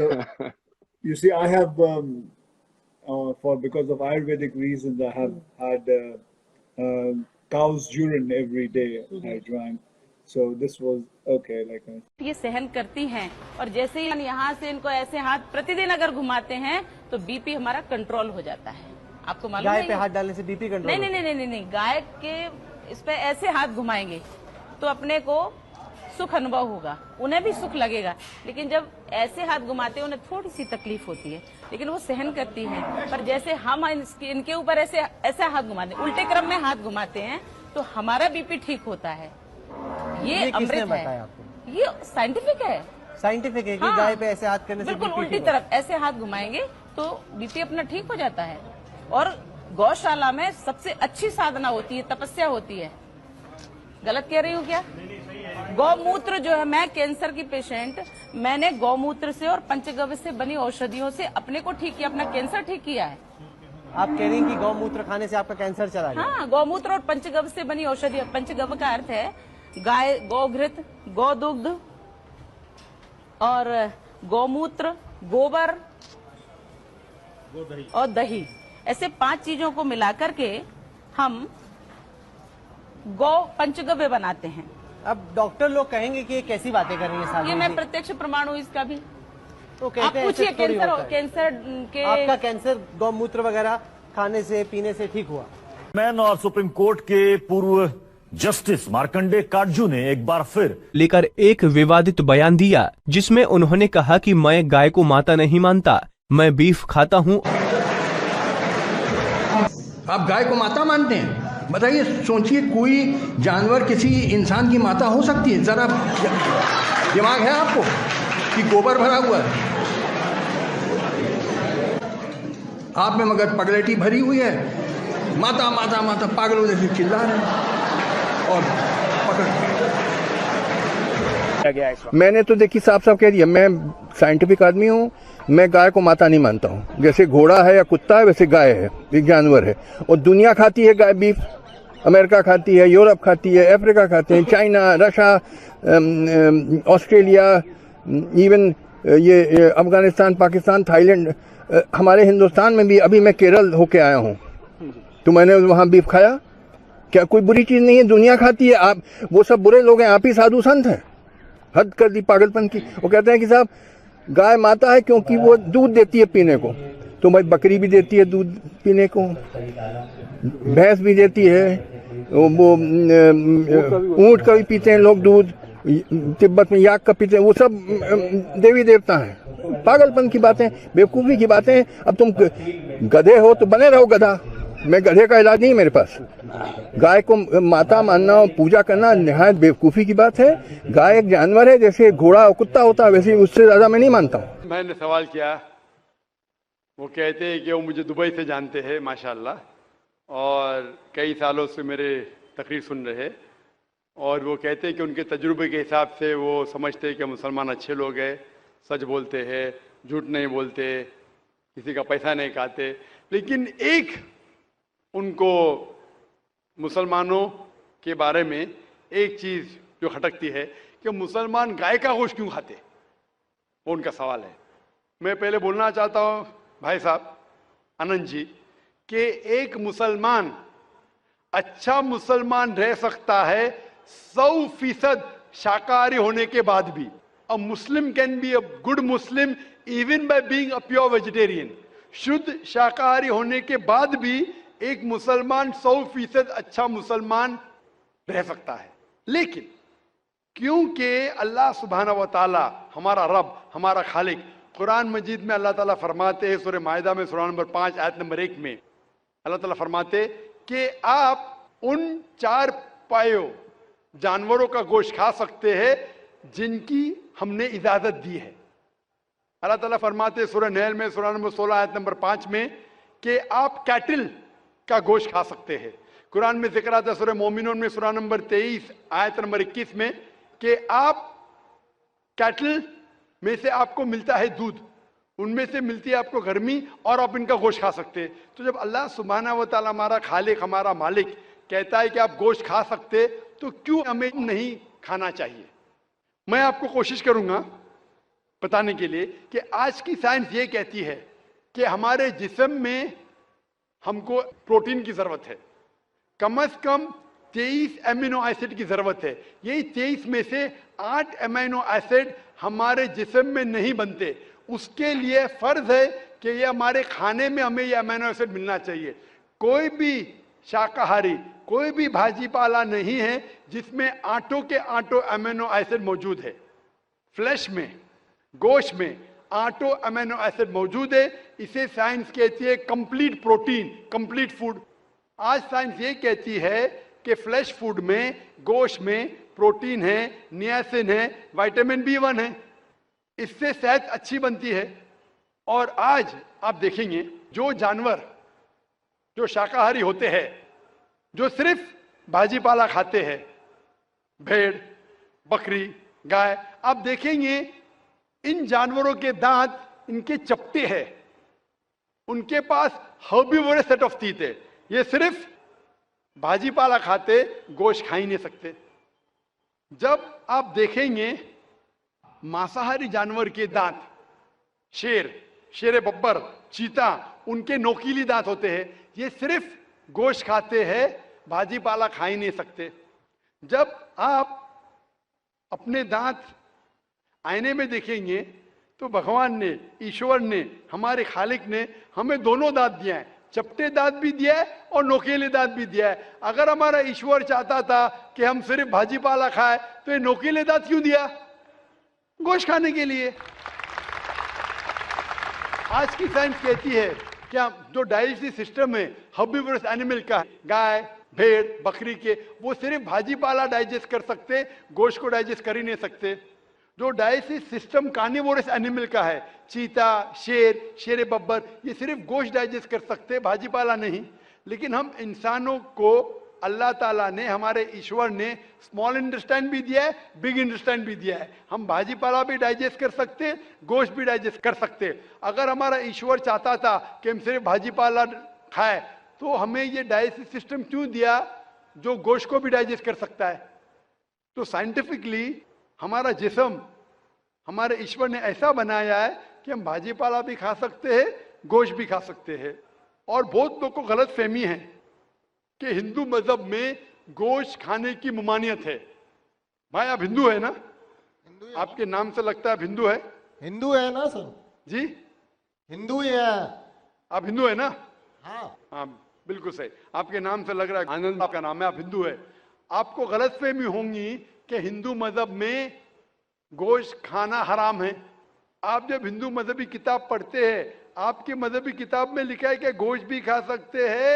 You see, I have for because of Ayurvedic reasons, I have had cow's urine every day. I drank, so this was okay. Like ये सहन करती हैं और जैसे ही हम यहाँ से इनको ऐसे हाथ प्रतिदिन अगर घुमाते हैं तो बीपी हमारा कंट्रोल हो जाता है। आपको मालूम है? गाय पे हाथ डालने से बीपी कंट्रोल? नहीं नहीं नहीं नहीं नहीं, गाय के इस पे ऐसे हाथ घुमाएंगे तो अपने को सुख अनुभव होगा, उन्हें भी सुख लगेगा। लेकिन जब ऐसे हाथ घुमाते हैं उन्हें थोड़ी सी तकलीफ होती है, लेकिन वो सहन करती हैं। पर जैसे हम इनके ऊपर ऐसे हाथ घुमाते हैं, उल्टे क्रम में हाथ घुमाते हैं तो हमारा बीपी ठीक होता है। ये अमृत है, ये साइंटिफिक है। साइंटिफिक है कि हाँ, गाय पे ऐसे हाथ करने से बिल्कुल बीपी उल्टी तरफ ऐसे हाथ घुमाएंगे तो बीपी अपना ठीक हो जाता है। और गौशाला में सबसे अच्छी साधना होती है, तपस्या होती है। गलत कह रही हूँ क्या? गौमूत्र जो है, मैं कैंसर की पेशेंट, मैंने गौमूत्र से और पंचगव्य से बनी औषधियों से अपने को ठीक किया, अपना कैंसर ठीक किया है। आप कह रही हैं कि गौमूत्र खाने से आपका कैंसर चला गया? हाँ, गौमूत्र और पंचगव्य से बनी औषधि। पंचगव्य का अर्थ है गाय, गौघृत, गौदुग्ध और गौमूत्र, गोबर और दही, ऐसे 5 चीजों को मिलाकर के हम गौ पंचगव्य बनाते हैं। अब डॉक्टर लोग कहेंगे कि ये कैसी बातें कर रही है साली? ये मैं प्रत्यक्ष प्रमाण हूँ इसका भी। तो आप कहते हैं पूछिए, ऐसे थोड़ी होता है। कैंसर के आपका कैंसर गौमूत्र वगैरह खाने से पीने से ठीक हुआ? मैन और सुप्रीम कोर्ट के पूर्व जस्टिस मार्कंडे काटजू ने एक बार फिर लेकर एक विवादित बयान दिया, जिसमें उन्होंने कहा कि मैं गाय को माता नहीं मानता, मैं बीफ खाता हूं। आप गाय को माता मानते हैं? बताइए, सोचिए, कोई जानवर किसी इंसान की माता हो सकती है? जरा दिमाग है आपको कि गोबर भरा हुआ है आप में, मगर पगलेटी भरी हुई है, माता माता माता, पागलों जैसे चिल्ला रहे हैं और पकड़। मैंने तो देखिए साफ साफ कह दिया, मैं साइंटिफिक आदमी हूँ, मैं गाय को माता नहीं मानता हूँ। जैसे घोड़ा है या कुत्ता है वैसे गाय है, एक जानवर है। और दुनिया खाती है गाय बीफ, अमेरिका खाती है, यूरोप खाती है, अफ्रीका खाते हैं, चाइना, रशिया, ऑस्ट्रेलिया, इवन ये अफगानिस्तान, पाकिस्तान, थाईलैंड, हमारे हिंदुस्तान में भी। अभी मैं केरल होके आया हूँ तो मैंने वहाँ बीफ खाया। क्या कोई बुरी चीज़ नहीं है? दुनिया खाती है। आप वो सब बुरे लोग हैं, आप ही साधु संत हैं। हद कर दी पागलपन की। वो कहते हैं कि साहब गाय माता है क्योंकि वो दूध देती है पीने को, तो भाई बकरी भी देती है दूध पीने को, भैंस भी देती है, वो ऊँट का भी पीते हैं लोग दूध, तिब्बत में याक का पीते हैं, वो सब देवी देवता हैं। पागलपन की बातें, बेवकूफ़ी की बातें। अब तुम गधे हो तो बने रहो गधा, मैं गधे का इलाज नहीं मेरे पास। गाय को माता मानना और पूजा करना निहायत बेवकूफ़ी की बात है। गाय एक जानवर है, जैसे घोड़ा और कुत्ता होता है वैसे, उससे ज़्यादा मैं नहीं मानता हूँ। मैंने सवाल किया, वो कहते हैं कि वो मुझे दुबई से जानते हैं माशाल्लाह, और कई सालों से मेरे तकरीर सुन रहे, और वो कहते हैं कि उनके तजुर्बे के हिसाब से वो समझते हैं कि मुसलमान अच्छे लोग हैं, सच बोलते हैं, झूठ नहीं बोलते, किसी का पैसा नहीं खाते। लेकिन एक उनको मुसलमानों के बारे में एक चीज़ जो खटकती है कि मुसलमान गाय का गोश्त क्यों खाते, वो उनका सवाल है। मैं पहले बोलना चाहता हूँ भाई साहब आनंद जी कि एक मुसलमान अच्छा मुसलमान रह सकता है 100% शाकाहारी होने के बाद भी। A Muslim can be a good Muslim even by being a pure vegetarian. शुद्ध शाकाहारी होने के बाद भी एक मुसलमान 100% अच्छा मुसलमान रह सकता है। लेकिन क्योंकि अल्लाह सुब्हानहू व तआला, हमारा रब, हमारा खालिक, कुरान मजीद में अल्लाह ताला फरमाते हैं, सूरह माइदा में सूरह नंबर 5 आयत नंबर 1 में अल्लाह ताला फरमाते कि आप उन 4 पायों जानवरों का गोश्त खा सकते हैं जिनकी हमने इजाजत दी है। अल्लाह ताला फरमाते सूरह नहल में सूरह नंबर 16 आयत नंबर 5 में कि आप कैटल का गोश्त खा सकते हैं। कुरान में जिक्र आता है सूरह मोमिनून में सूरह नंबर 23 आयत नंबर 21 में कि आप कैटल में से आपको मिलता है दूध, उनमें से मिलती है आपको गर्मी, और आप इनका गोश्त खा सकते हैं। तो जब अल्लाह सुब्हानहू व तआला, हमारा खालिक, हमारा मालिक कहता है कि आप गोश्त खा सकते, तो क्यों हमें नहीं खाना चाहिए? मैं आपको कोशिश करूंगा बताने के लिए कि आज की साइंस ये कहती है कि हमारे जिस्म में हमको प्रोटीन की जरूरत है, कम से कम 23 अमीनो एसिड की जरूरत है। यही 23 में से 8 अमीनो एसिड हमारे जिस्म में नहीं बनते। उसके लिए फर्ज है कि ये हमारे खाने में हमें ये अमीनो एसिड मिलना चाहिए। कोई भी शाकाहारी, कोई भी भाजी पाला नहीं है जिसमें आटों के आटो अमीनो एसिड मौजूद है। फ्लैश में, गोश्त में आटो अमीनो एसिड मौजूद है। इसे साइंस कहती है कंप्लीट प्रोटीन, कंप्लीट फूड। आज साइंस ये कहती है कि फ्लैश फूड में, गोश्त में प्रोटीन है, नियासिन है, विटामिन B1 है, इससे सेहत अच्छी बनती है। और आज आप देखेंगे जो जानवर जो शाकाहारी होते हैं, जो सिर्फ भाजी पाला खाते हैं, भेड़, बकरी, गाय, आप देखेंगे इन जानवरों के दांत इनके चपटे हैं, उनके पास हर्बीवोरस सेट ऑफ टीथ है। ये सिर्फ भाजी पाला खाते, गोश्त खा ही नहीं सकते। जब आप देखेंगे मांसाहारी जानवर के दांत, शेर बब्बर, चीता, उनके नोकीली दांत होते हैं। ये सिर्फ गोश्त खाते हैं, भाजी पाला खा ही नहीं सकते। जब आप अपने दांत आईने में देखेंगे तो भगवान ने, ईश्वर ने, हमारे खालिक ने हमें दोनों दांत दिया है, चपटे दांत भी दिया है और नोकीले दांत भी दिया है। अगर हमारा ईश्वर चाहता था कि हम सिर्फ भाजी पाला खाए तो ये नोकीले दांत क्यों दिया? गोश्त खाने के लिए। आज की साइंस कहती है कि जो डाइजेस्टिव सिस्टम है हर्बीवोरस एनिमल का, गाय, भेड़, बकरी के, वो सिर्फ भाजी पाला डाइजेस्ट कर सकते, गोश्त को डाइजेस्ट कर ही नहीं सकते। जो डाइजेस्टिव सिस्टम कार्निवोरस एनिमल का है, चीता, शेर बब्बर, ये सिर्फ गोश्त डाइजेस्ट कर सकते, भाजी पाला नहीं। लेकिन हम इंसानों को अल्लाह ताला ने, हमारे ईश्वर ने स्मॉल इंटेस्टाइन भी दिया है, बिग इंटेस्टाइन भी दिया है। हम भाजी पाला भी डाइजेस्ट कर सकते, गोश्त भी डाइजेस्ट कर सकते। अगर हमारा ईश्वर चाहता था कि हम सिर्फ भाजी पाला खाए तो हमें ये डाइजेस्टिव सिस्टम क्यों दिया जो गोश्त को भी डाइजेस्ट कर सकता है? तो साइंटिफिकली हमारा जिस्म हमारे ईश्वर ने ऐसा बनाया है कि हम भाजी पाला भी खा सकते हैं, गोश्त भी खा सकते हैं। और बहुत लोग को गलत फहमी है कि हिंदू मजहब में गोश्त खाने की ममानियत है। भाई आप हिंदू है ना? हिंदू है। आपके नाम से लगता है आप हिंदू है। हिंदू है ना सर? जी हिंदू ही है। आप हिंदू है ना? हाँ हाँ बिल्कुल सही, आपके नाम से लग रहा है आनंद आपका नाम है, आप हिंदू है। आपको गलतफहमी होंगी कि हिंदू मजहब में गोश्त खाना हराम है। आप जब हिंदू मजहबी किताब पढ़ते हैं, आपके मजहबी किताब में लिखा है कि गोश्त भी खा सकते हैं,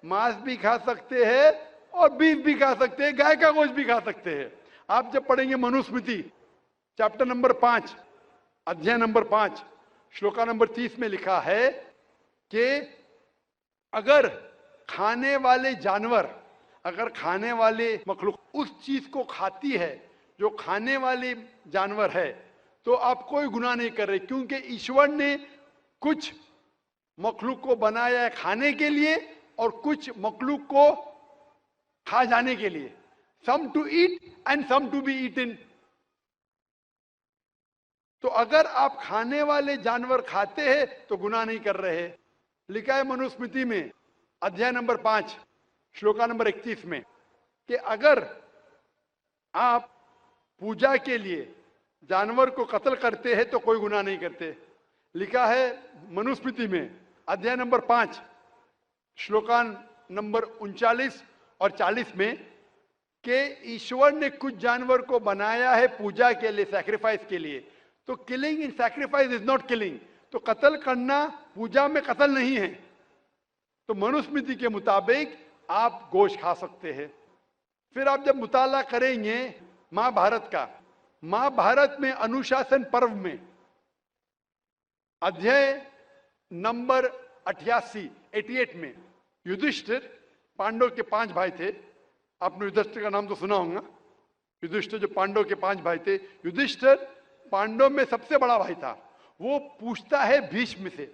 मांस भी खा सकते हैं और बीफ भी खा सकते हैं, गाय का गोश्त भी खा सकते हैं। आप जब पढ़ेंगे मनुस्मृति चैप्टर नंबर 5, अध्याय नंबर 5, श्लोका नंबर 30 में लिखा है कि अगर खाने वाले जानवर, अगर खाने वाले मखलूक उस चीज को खाती है जो खाने वाले जानवर है, तो आप कोई गुनाह नहीं कर रहे, क्योंकि ईश्वर ने कुछ मखलूक को बनाया है खाने के लिए और कुछ मखलूक को खा जाने के लिए। Some to eat and some to be eaten. तो अगर आप खाने वाले जानवर खाते हैं तो गुनाह नहीं कर रहे। लिखा है मनुस्मृति में अध्याय नंबर 5 श्लोका नंबर 31 में कि अगर आप पूजा के लिए जानवर को कत्ल करते हैं तो कोई गुनाह नहीं करते। लिखा है मनुस्मृति में अध्याय नंबर 5 श्लोका नंबर 39 और 40 में कि ईश्वर ने कुछ जानवर को बनाया है पूजा के लिए, सैक्रिफाइस के लिए। तो killing in sacrifice is not killing. तो कत्ल करना पूजा में कत्ल नहीं है। तो मनुस्मृति के मुताबिक आप गोश्त खा सकते हैं। फिर आप जब मुताला करेंगे महाभारत का, महाभारत में अनुशासन पर्व में अध्याय नंबर 88 में युधिष्ठिर, पांडव के 5 भाई थे, आपने युधिष्ठिर का नाम तो सुना होगा। युधिष्ठिर जो पांडव के 5 भाई थे, युधिष्ठिर पांडव में सबसे बड़ा भाई था। वो पूछता है भीष्म से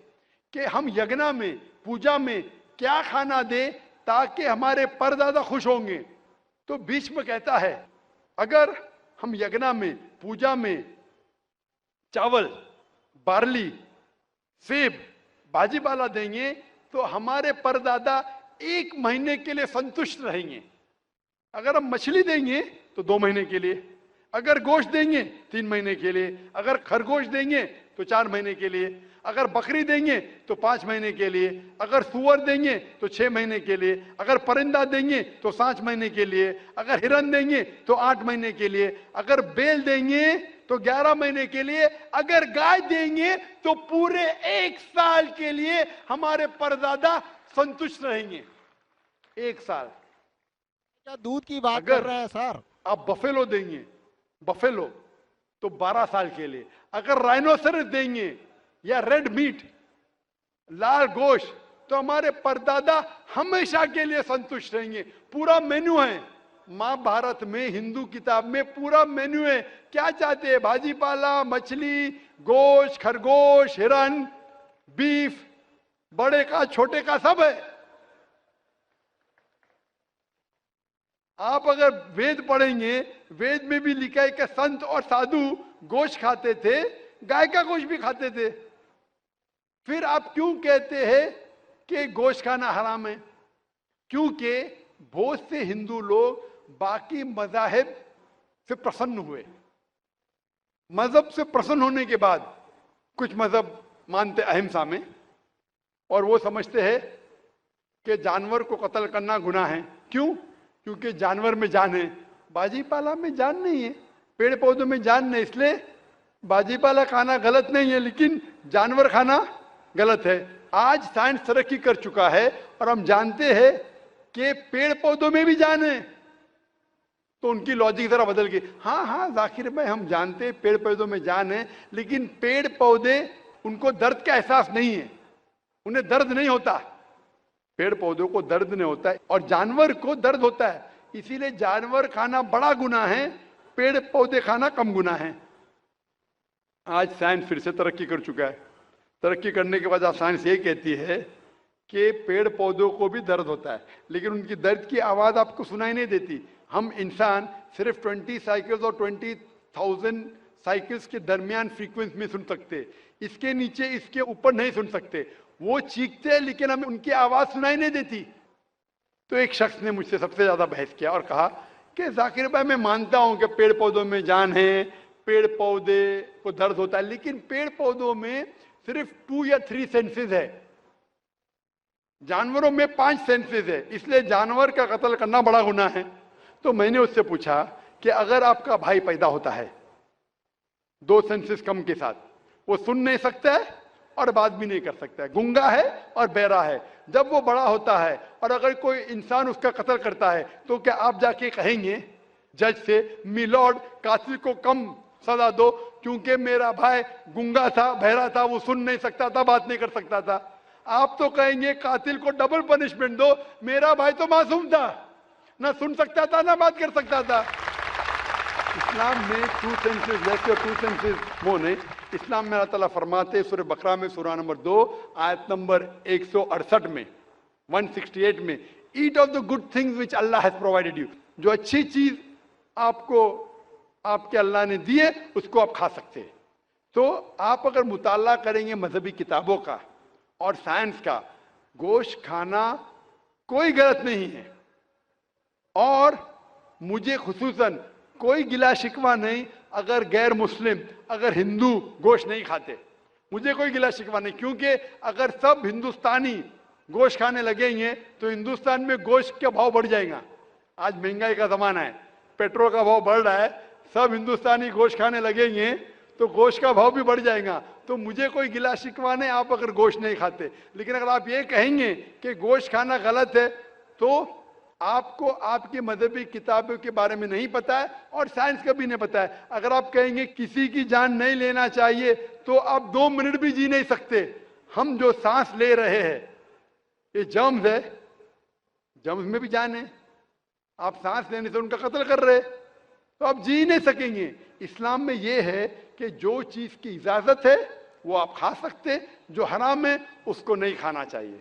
कि हम यज्ञ में, पूजा में क्या खाना दे ताकि हमारे परदादा खुश होंगे। तो भीष्म कहता है अगर हम यज्ञ में, पूजा में चावल, बार्ली, सेब, भाजी पाला देंगे तो हमारे परदादा 1 महीने के लिए संतुष्ट रहेंगे। अगर हम मछली देंगे तो 2 महीने के लिए, अगर गोश्त देंगे 3 महीने के लिए, अगर खरगोश देंगे तो 4 महीने के लिए, अगर बकरी देंगे तो 5 महीने के लिए, अगर सुअर देंगे तो 6 महीने के लिए, अगर परिंदा देंगे तो 7 महीने के लिए, अगर हिरन देंगे तो 8 महीने के लिए, अगर बैल देंगे तो 11 महीने के लिए, अगर गाय देंगे तो पूरे 1 साल के लिए हमारे परदादा संतुष्ट रहेंगे। 1 साल। क्या दूध की बात अगर कर रहे हैं सर? आप बफेलो देंगे, बफेलो, तो 12 साल के लिए, अगर राइनोसरस देंगे या रेड मीट, लाल गोश्त, तो हमारे परदादा हमेशा के लिए संतुष्ट रहेंगे। पूरा मेन्यू है महाभारत में, हिंदू किताब में पूरा मेन्यू है। क्या चाहते हैं? भाजी पाला, मछली, गोश्त, खरगोश, हिरन, बीफ, बड़े का छोटे का सब है। आप अगर वेद पढ़ेंगे, वेद में भी लिखा है कि संत और साधु गोश्त खाते थे, गाय का गोश्त भी खाते थे। फिर आप क्यों कहते हैं कि गोश्त खाना हराम है? क्योंकि बहुत से हिंदू लोग बाकी मजाहिब से प्रसन्न हुए। मजहब से प्रसन्न होने के बाद कुछ मजहब मानते अहिंसा में, और वो समझते हैं कि जानवर को कत्ल करना गुनाह है। क्यों? क्योंकि जानवर में जान है, बाजी पाला में जान नहीं है, पेड़ पौधों में जान नहीं, इसलिए बाजी पाला खाना गलत नहीं है, लेकिन जानवर खाना गलत है। आज साइंस तरक्की कर चुका है और हम जानते हैं कि पेड़ पौधों में भी जान है, तो उनकी लॉजिक जरा बदल गई। हाँ जाकिर भाई, हम जानते हैं पेड़ पौधों में जान है, लेकिन पेड़ पौधे, उनको दर्द का एहसास नहीं है, उन्हें दर्द नहीं होता। पेड़ पौधों को दर्द नहीं होता है और जानवर को दर्द होता है, इसीलिए जानवर खाना बड़ा गुनाह है, पेड़ पौधे खाना कम गुनाह है। आज साइंस फिर से तरक्की कर चुका है। तरक्की करने के बाद साइंस ये कहती है कि पेड़ पौधों को भी दर्द होता है, लेकिन उनकी दर्द की आवाज आपको सुनाई नहीं देती। हम इंसान सिर्फ 20 साइकिल्स और 20,000 साइकिल्स के दरमियान फ्रीक्वेंसी में सुन सकते, इसके नीचे, इसके ऊपर नहीं सुन सकते। वो चीखते हैं लेकिन हमें उनकी आवाज सुनाई नहीं देती। तो एक शख्स ने मुझसे सबसे ज्यादा बहस किया और कहा कि जाकिर भाई, मैं मानता हूं कि पेड़ पौधों में जान है, पेड़ पौधे को दर्द होता है, लेकिन पेड़ पौधों में सिर्फ 2 या 3 सेंसेस है, जानवरों में 5 सेंसेस है, इसलिए जानवर का कत्ल करना बड़ा गुनाह है। तो मैंने उससे पूछा कि अगर आपका भाई पैदा होता है 2 सेंसेस कम के साथ, वो सुन नहीं सकता है और बात भी नहीं कर सकता है, गूंगा है और बहरा है, जब वो बड़ा होता है और अगर कोई इंसान उसका कत्ल करता है, तो क्या आप जाके कहेंगे जज से, मिलॉर्ड, कातिल को कम सजा दो क्योंकि मेरा भाई गूंगा था, बहरा था, वो सुन नहीं सकता था, बात नहीं कर सकता था? आप तो कहेंगे कातिल को डबल पनिशमेंट दो, मेरा भाई तो मासूम था, ना सुन सकता था ना बात कर सकता था। इस्लाम में 2 सेंसेस लेस और 2 सेंसेस मोर नहीं। इस्लाम में अल्लाह ताला फरमाते सूरह बकरा में सूरह नंबर 2 आयत नंबर 168 में, 168 में, eat of the good things which Allah has provided you. जो अच्छी चीज आपको आपके अल्लाह ने दी है उसको आप खा सकते हैं। तो आप अगर मुताला करेंगे मजहबी किताबों का और साइंस का, गोश्त खाना कोई गलत नहीं है। और मुझे खुसूसन कोई गिला शिकवा नहीं अगर गैर मुस्लिम, अगर हिंदू गोश्त नहीं खाते, मुझे कोई गिला शिकवा नहीं, क्योंकि अगर सब हिंदुस्तानी गोश्त खाने लगेंगे तो हिंदुस्तान में गोश्त का भाव बढ़ जाएगा। आज महंगाई का जमाना है, पेट्रोल का भाव बढ़ रहा है, सब हिंदुस्तानी गोश्त खाने लगेंगे तो गोश्त का भाव भी बढ़ जाएगा। तो मुझे कोई गिला शिकवा नहीं आप अगर गोश्त नहीं खाते, लेकिन अगर आप ये कहेंगे कि गोश्त खाना गलत है तो आपको आपकी मजहबी किताबों के बारे में नहीं पता है और साइंस का भी नहीं पता है। अगर आप कहेंगे किसी की जान नहीं लेना चाहिए तो आप 2 मिनट भी जी नहीं सकते। हम जो सांस ले रहे हैं ये जर्म्स है, जर्म्स में भी जान है, आप सांस लेने से उनका कत्ल कर रहे तो आप जी नहीं सकेंगे। इस्लाम में यह है कि जो चीज की इजाजत है वो आप खा सकते, जो हराम है उसको नहीं खाना चाहिए।